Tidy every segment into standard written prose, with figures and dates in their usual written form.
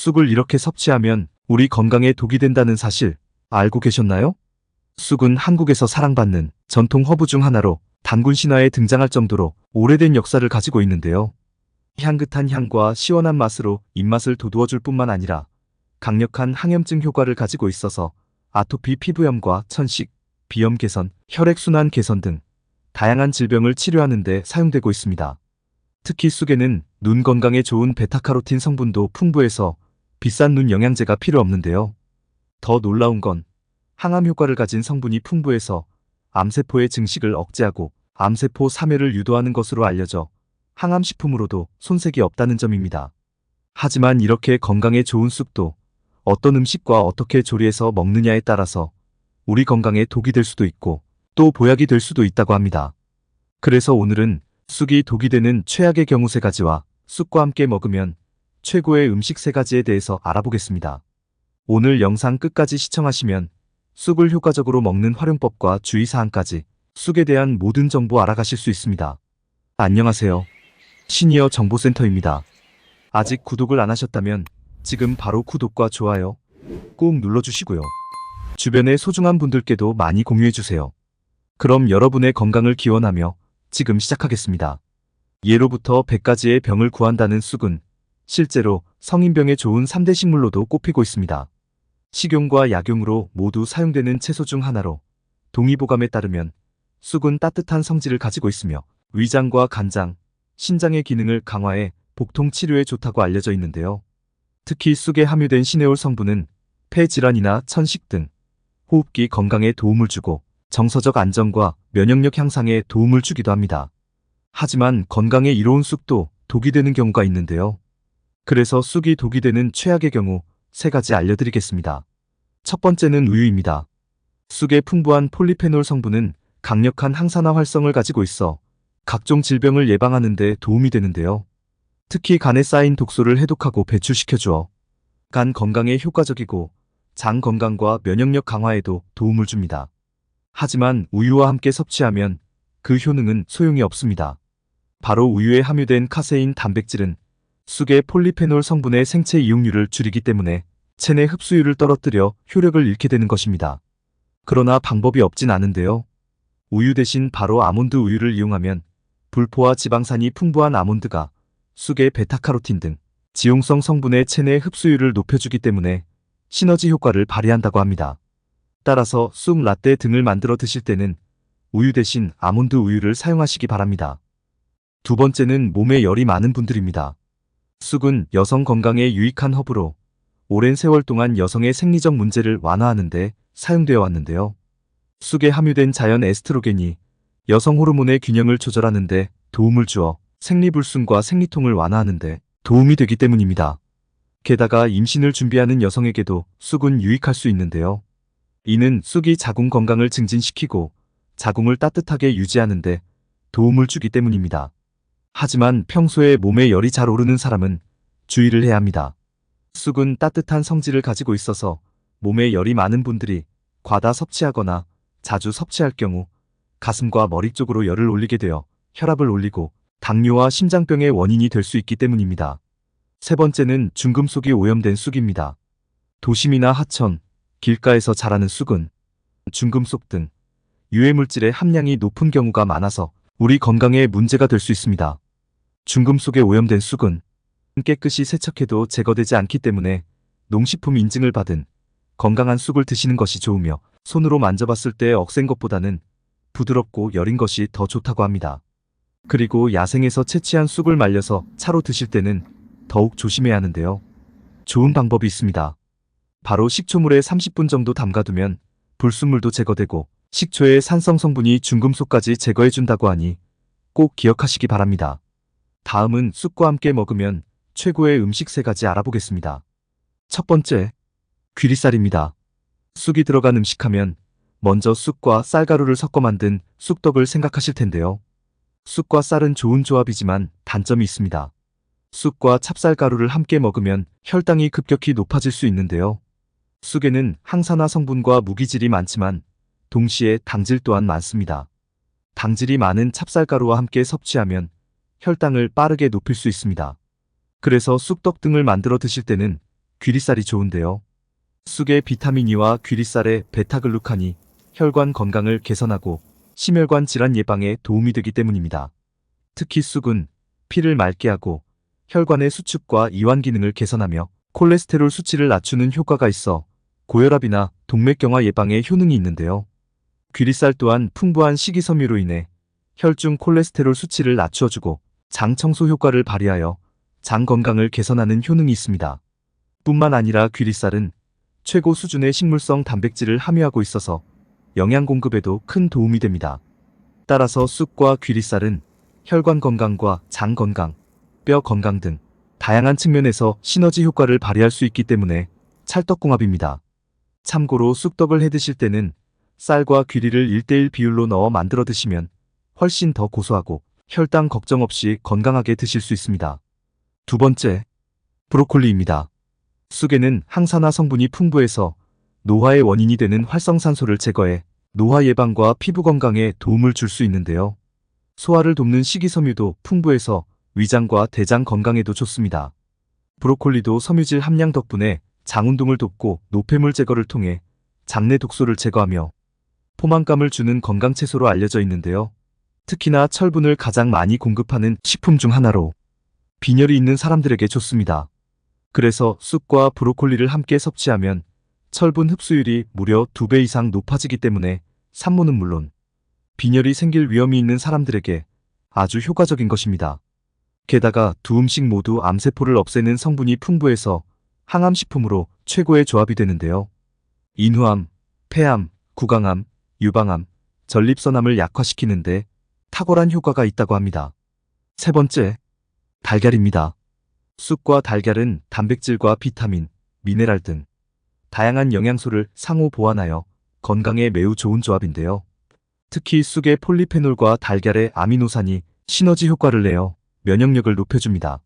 쑥을 이렇게 섭취하면 우리 건강에 독이 된다는 사실 알고 계셨나요? 쑥은 한국에서 사랑받는 전통 허브 중 하나로 단군 신화에 등장할 정도로 오래된 역사를 가지고 있는데요. 향긋한 향과 시원한 맛으로 입맛을 돋우어줄 뿐만 아니라 강력한 항염증 효과를 가지고 있어서 아토피 피부염과 천식, 비염 개선, 혈액순환 개선 등 다양한 질병을 치료하는 데 사용되고 있습니다. 특히 쑥에는 눈 건강에 좋은 베타카로틴 성분도 풍부해서 비싼 눈 영양제가 필요 없는데요. 더 놀라운 건 항암 효과를 가진 성분이 풍부해서 암세포의 증식을 억제하고 암세포 사멸을 유도하는 것으로 알려져 항암식품으로도 손색이 없다는 점입니다. 하지만 이렇게 건강에 좋은 쑥도 어떤 음식과 어떻게 조리해서 먹느냐에 따라서 우리 건강에 독이 될 수도 있고 또 보약이 될 수도 있다고 합니다. 그래서 오늘은 쑥이 독이 되는 최악의 경우 3가지와 쑥과 함께 먹으면 최고의 음식 3가지에 대해서 알아보겠습니다. 오늘 영상 끝까지 시청하시면 쑥을 효과적으로 먹는 활용법과 주의사항까지 쑥에 대한 모든 정보 알아가실 수 있습니다. 안녕하세요. 시니어 정보센터입니다. 아직 구독을 안 하셨다면 지금 바로 구독과 좋아요 꼭 눌러주시고요. 주변의 소중한 분들께도 많이 공유해주세요. 그럼 여러분의 건강을 기원하며 지금 시작하겠습니다. 예로부터 100가지의 병을 구한다는 쑥은 실제로 성인병에 좋은 3대 식물로도 꼽히고 있습니다. 식용과 약용으로 모두 사용되는 채소 중 하나로 동의보감에 따르면 쑥은 따뜻한 성질을 가지고 있으며 위장과 간장, 신장의 기능을 강화해 복통 치료에 좋다고 알려져 있는데요. 특히 쑥에 함유된 시네올 성분은 폐 질환이나 천식 등 호흡기 건강에 도움을 주고 정서적 안정과 면역력 향상에 도움을 주기도 합니다. 하지만 건강에 이로운 쑥도 독이 되는 경우가 있는데요. 그래서 쑥이 독이 되는 최악의 경우 3가지 알려드리겠습니다. 첫 번째는 우유입니다. 쑥의 풍부한 폴리페놀 성분은 강력한 항산화 활성을 가지고 있어 각종 질병을 예방하는 데 도움이 되는데요. 특히 간에 쌓인 독소를 해독하고 배출시켜주어 간 건강에 효과적이고 장 건강과 면역력 강화에도 도움을 줍니다. 하지만 우유와 함께 섭취하면 그 효능은 소용이 없습니다. 바로 우유에 함유된 카세인 단백질은 쑥의 폴리페놀 성분의 생체 이용률을 줄이기 때문에 체내 흡수율을 떨어뜨려 효력을 잃게 되는 것입니다. 그러나 방법이 없진 않은데요. 우유 대신 바로 아몬드 우유를 이용하면 불포화 지방산이 풍부한 아몬드가 쑥의 베타카로틴 등 지용성 성분의 체내 흡수율을 높여주기 때문에 시너지 효과를 발휘한다고 합니다. 따라서 쑥 라떼 등을 만들어 드실 때는 우유 대신 아몬드 우유를 사용하시기 바랍니다. 두 번째는 몸에 열이 많은 분들입니다. 쑥은 여성 건강에 유익한 허브로 오랜 세월 동안 여성의 생리적 문제를 완화하는 데 사용되어 왔는데요. 쑥에 함유된 자연 에스트로겐이 여성 호르몬의 균형을 조절하는 데 도움을 주어 생리불순과 생리통을 완화하는 데 도움이 되기 때문입니다. 게다가 임신을 준비하는 여성에게도 쑥은 유익할 수 있는데요. 이는 쑥이 자궁 건강을 증진시키고 자궁을 따뜻하게 유지하는 데 도움을 주기 때문입니다. 하지만 평소에 몸에 열이 잘 오르는 사람은 주의를 해야 합니다. 쑥은 따뜻한 성질을 가지고 있어서 몸에 열이 많은 분들이 과다 섭취하거나 자주 섭취할 경우 가슴과 머리 쪽으로 열을 올리게 되어 혈압을 올리고 당뇨와 심장병의 원인이 될 수 있기 때문입니다. 세 번째는 중금속이 오염된 쑥입니다. 도심이나 하천, 길가에서 자라는 쑥은 중금속 등 유해물질의 함량이 높은 경우가 많아서 우리 건강에 문제가 될 수 있습니다. 중금속에 오염된 쑥은 깨끗이 세척해도 제거되지 않기 때문에 농식품 인증을 받은 건강한 쑥을 드시는 것이 좋으며 손으로 만져봤을 때 억센 것보다는 부드럽고 여린 것이 더 좋다고 합니다. 그리고 야생에서 채취한 쑥을 말려서 차로 드실 때는 더욱 조심해야 하는데요. 좋은 방법이 있습니다. 바로 식초물에 30분 정도 담가두면 불순물도 제거되고 식초의 산성 성분이 중금속까지 제거해준다고 하니 꼭 기억하시기 바랍니다. 다음은 쑥과 함께 먹으면 최고의 음식 3가지 알아보겠습니다. 첫 번째, 귀리쌀입니다. 쑥이 들어간 음식하면 먼저 쑥과 쌀가루를 섞어 만든 쑥떡을 생각하실 텐데요. 쑥과 쌀은 좋은 조합이지만 단점이 있습니다. 쑥과 찹쌀가루를 함께 먹으면 혈당이 급격히 높아질 수 있는데요. 쑥에는 항산화 성분과 무기질이 많지만 동시에 당질 또한 많습니다. 당질이 많은 찹쌀가루와 함께 섭취하면 혈당을 빠르게 높일 수 있습니다. 그래서 쑥떡 등을 만들어 드실 때는 귀리쌀이 좋은데요. 쑥의 비타민 E와 귀리쌀의 베타글루칸이 혈관 건강을 개선하고 심혈관 질환 예방에 도움이 되기 때문입니다. 특히 쑥은 피를 맑게 하고 혈관의 수축과 이완 기능을 개선하며 콜레스테롤 수치를 낮추는 효과가 있어 고혈압이나 동맥경화 예방에 효능이 있는데요. 귀리쌀 또한 풍부한 식이섬유로 인해 혈중 콜레스테롤 수치를 낮춰주고 장 청소 효과를 발휘하여 장 건강을 개선하는 효능이 있습니다. 뿐만 아니라 귀리쌀은 최고 수준의 식물성 단백질을 함유하고 있어서 영양 공급에도 큰 도움이 됩니다. 따라서 쑥과 귀리쌀은 혈관 건강과 장 건강, 뼈 건강 등 다양한 측면에서 시너지 효과를 발휘할 수 있기 때문에 찰떡궁합입니다. 참고로 쑥떡을 해 드실 때는 쌀과 귀리를 1:1 비율로 넣어 만들어 드시면 훨씬 더 고소하고 혈당 걱정 없이 건강하게 드실 수 있습니다. 두 번째, 브로콜리입니다. 쑥에는 항산화 성분이 풍부해서 노화의 원인이 되는 활성산소를 제거해 노화 예방과 피부 건강에 도움을 줄 수 있는데요. 소화를 돕는 식이섬유도 풍부해서 위장과 대장 건강에도 좋습니다. 브로콜리도 섬유질 함량 덕분에 장 운동을 돕고 노폐물 제거를 통해 장내 독소를 제거하며 포만감을 주는 건강 채소로 알려져 있는데요. 특히나 철분을 가장 많이 공급하는 식품 중 하나로 빈혈이 있는 사람들에게 좋습니다. 그래서 쑥과 브로콜리를 함께 섭취하면 철분 흡수율이 무려 2배 이상 높아지기 때문에 산모는 물론 빈혈이 생길 위험이 있는 사람들에게 아주 효과적인 것입니다. 게다가 두 음식 모두 암세포를 없애는 성분이 풍부해서 항암식품으로 최고의 조합이 되는데요. 인후암, 폐암, 구강암, 유방암, 전립선암을 약화시키는데 탁월한 효과가 있다고 합니다. 세 번째, 달걀입니다. 쑥과 달걀은 단백질과 비타민, 미네랄 등 다양한 영양소를 상호 보완하여 건강에 매우 좋은 조합인데요. 특히 쑥의 폴리페놀과 달걀의 아미노산이 시너지 효과를 내어 면역력을 높여줍니다.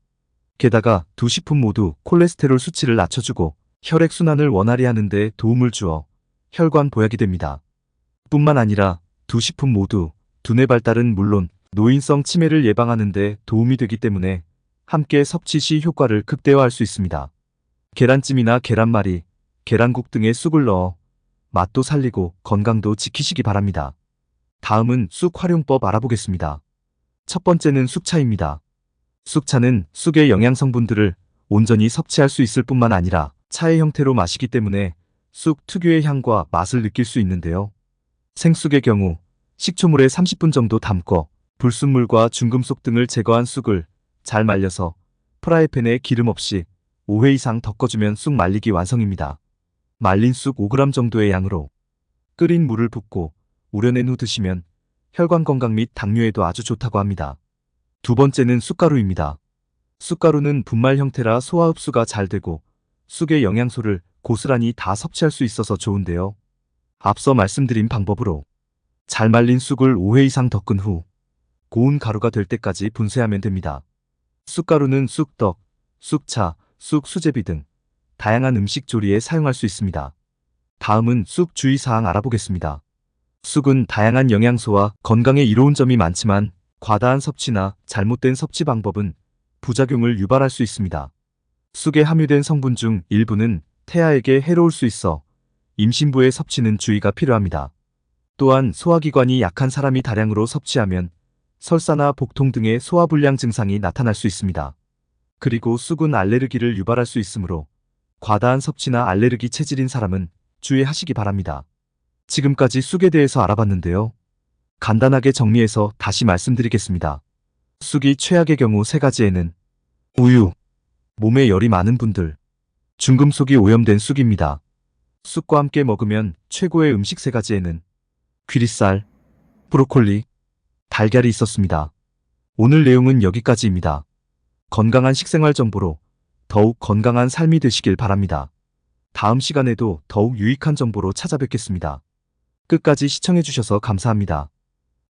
게다가 두 식품 모두 콜레스테롤 수치를 낮춰주고 혈액순환을 원활히 하는 데 도움을 주어 혈관 보약이 됩니다. 뿐만 아니라 두 식품 모두 두뇌 발달은 물론 노인성 치매를 예방하는 데 도움이 되기 때문에 함께 섭취 시 효과를 극대화할 수 있습니다. 계란찜이나 계란말이, 계란국 등에 쑥을 넣어 맛도 살리고 건강도 지키시기 바랍니다. 다음은 쑥 활용법 알아보겠습니다. 첫 번째는 쑥차입니다. 쑥차는 쑥의 영양 성분들을 온전히 섭취할 수 있을 뿐만 아니라 차의 형태로 마시기 때문에 쑥 특유의 향과 맛을 느낄 수 있는데요. 생쑥의 경우 식초물에 30분 정도 담궈 불순물과 중금속 등을 제거한 쑥을 잘 말려서 프라이팬에 기름 없이 5회 이상 덮어주면 쑥 말리기 완성입니다. 말린 쑥 5g 정도의 양으로 끓인 물을 붓고 우려낸 후 드시면 혈관 건강 및 당뇨에도 아주 좋다고 합니다. 두 번째는 쑥가루입니다. 쑥가루는 분말 형태라 소화 흡수가 잘 되고 쑥의 영양소를 고스란히 다 섭취할 수 있어서 좋은데요. 앞서 말씀드린 방법으로 잘 말린 쑥을 5회 이상 덮은 후 고운 가루가 될 때까지 분쇄하면 됩니다. 쑥가루는 쑥떡, 쑥차, 쑥수제비 등 다양한 음식 조리에 사용할 수 있습니다. 다음은 쑥 주의사항 알아보겠습니다. 쑥은 다양한 영양소와 건강에 이로운 점이 많지만 과다한 섭취나 잘못된 섭취 방법은 부작용을 유발할 수 있습니다. 쑥에 함유된 성분 중 일부는 태아에게 해로울 수 있어 임신부의 섭취는 주의가 필요합니다. 또한 소화기관이 약한 사람이 다량으로 섭취하면 설사나 복통 등의 소화불량 증상이 나타날 수 있습니다. 그리고 쑥은 알레르기를 유발할 수 있으므로 과다한 섭취나 알레르기 체질인 사람은 주의하시기 바랍니다. 지금까지 쑥에 대해서 알아봤는데요. 간단하게 정리해서 다시 말씀드리겠습니다. 쑥이 최악의 경우 3가지에는 우유, 몸에 열이 많은 분들, 중금속이 오염된 쑥입니다. 쑥과 함께 먹으면 최고의 음식 3가지에는 귀리쌀, 브로콜리, 달걀이 있었습니다. 오늘 내용은 여기까지입니다. 건강한 식생활 정보로 더욱 건강한 삶이 되시길 바랍니다. 다음 시간에도 더욱 유익한 정보로 찾아뵙겠습니다. 끝까지 시청해주셔서 감사합니다.